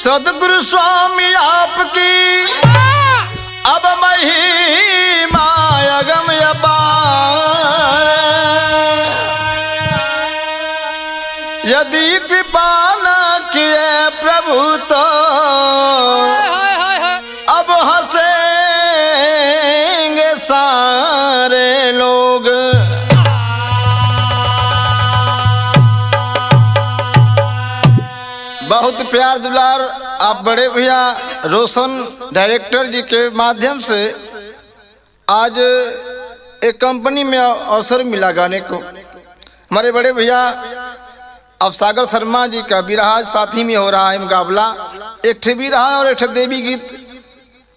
सदगुरु स्वामी आपकी अब महिमा अगम अपार, यदि कृपा न किए प्रभु तो अब हंसेंगे सारे लोग। बहुत प्यार दुलार आप बड़े भैया रोशन डायरेक्टर जी के माध्यम से आज एक कंपनी में अवसर मिला गाने को। हमारे बड़े भैया अब सागर शर्मा जी का बिरहा साथी में हो रहा है मुकाबला। एक ठे बिरहा और एक ठे देवी गीत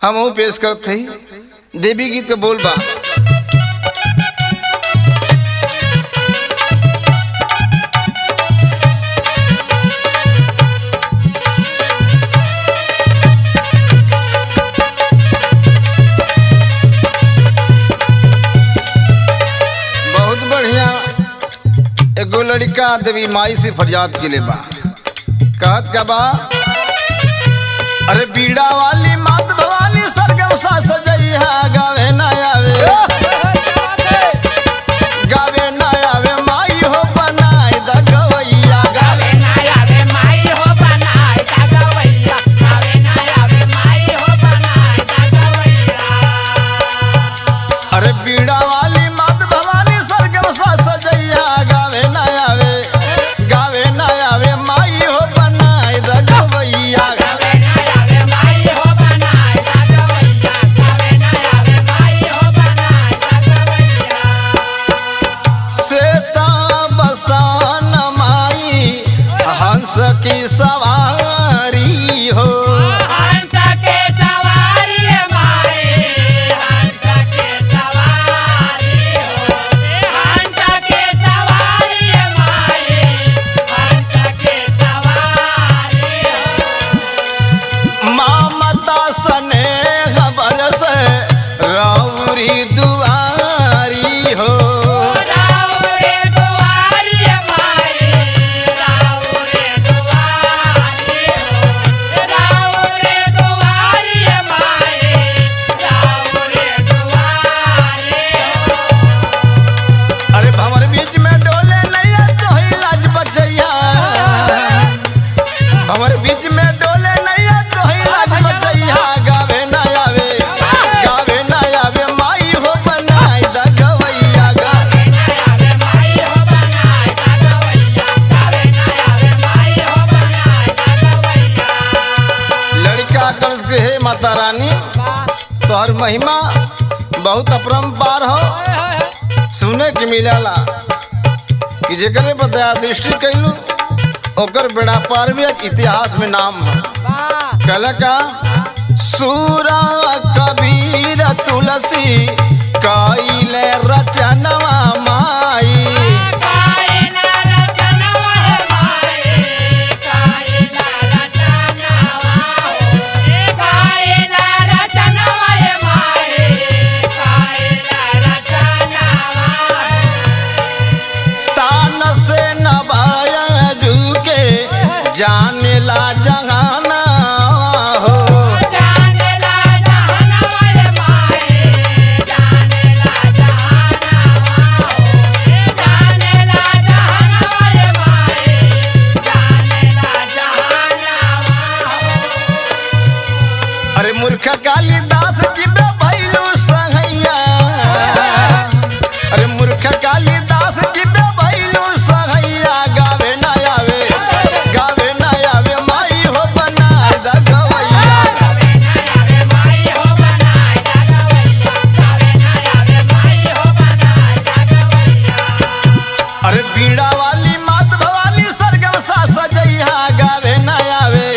हम पेश करते ही। देवी गीत के बोल बा एगो लड़का देवी माई से फरियाद के ले बा। कहत क्या बा, अरे बीड़ा वाली मात भवानी सरगम सा सजैया गावे ना आवे, गावे ना आवे माई हो बनाए द गवैया, गावे ना आवे माई हो बनाए द गवैया, गावे ना आवे माई हो बनाए द गवैया। अरे बीड़ा वाली मात भवानी सरगम सा सजैया गावे ना आवे, गावे ना आवे माई हो बनाए द गवैया, गावे ना आवे माई हो बनाए द गवैया, गावे ना आवे माई हो बनाए द गवैया। सेता बसान माई हंस की सवारी हो, हंस के सवारी माई, हंस के सवारी हो, हंस के सवारी माई, हंस के सवारी हो। ममता स्नेह बरस राउरी दुआरी हो, राउरी दुआरी माई, राउरी दुआरी हो, राउरी दुआरी माई, राउरी दुआरी हो। अरे भंवर बीच में डोले नैया तोही लाज बचैया, भंवर बीच में डोले नैया तोही लाज बचैया, गावे ना आवे, गावे ना आवे माई हो बनाए द गवैया, गावे ना आवे माई हो बनाए द गवैया, गावे ना आवे माई हो बनाए द गवैया। लड़का कर्ज के हे माता रानी तोहर महिमा बहुत अपरंपार हो। सुने के मिलाला कि जेकरे पर दया दृष्टि कैलू ओकर बेड़ा पार भी एक इतिहास में नाम है। कहला का सूरा कबीर तुलसी कइले रचनवा माई, कइले रचनवा माई, कइले रचनवा हो, कइले रचनवा माई, कइले रचनवा। तान से नवाया जुके जाने ला जहाना हो, जाने ला जहानवा माई, जाने ला जहानवा हो, जाने ला जहानवा माई, जाने ला जहानवा हो। अरे मूर्ख कालिदास जी बे भैलू सहैया, अरे मूर्ख कालिदास जी बे भैलू सहैया, गावे ना आवे, गावे ना आवे माई हो बनाए द गवैया, गावे ना आवे माई हो बनाए द गवैया, गावे ना आवे माई हो बनाए द गवैया। अरे बीड़ा वाली मात भवानी सरगम सा सजैया, गावे ना आवे,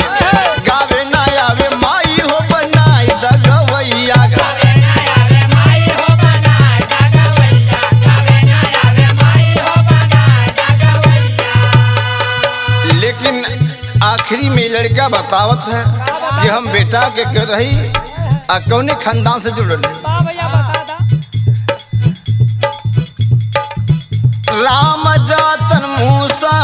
गावे ना आवे माई हो बनाए द गवैया, गावे ना आवे माई हो बनाए द गवैया, गावे ना आवे माई हो बनाए द गवैया। लेकिन आखिरी में लड़का बतावत है कि हम बेटा के कर रही आ कौने खानदान से जुड़ल है। राम जातन मूसा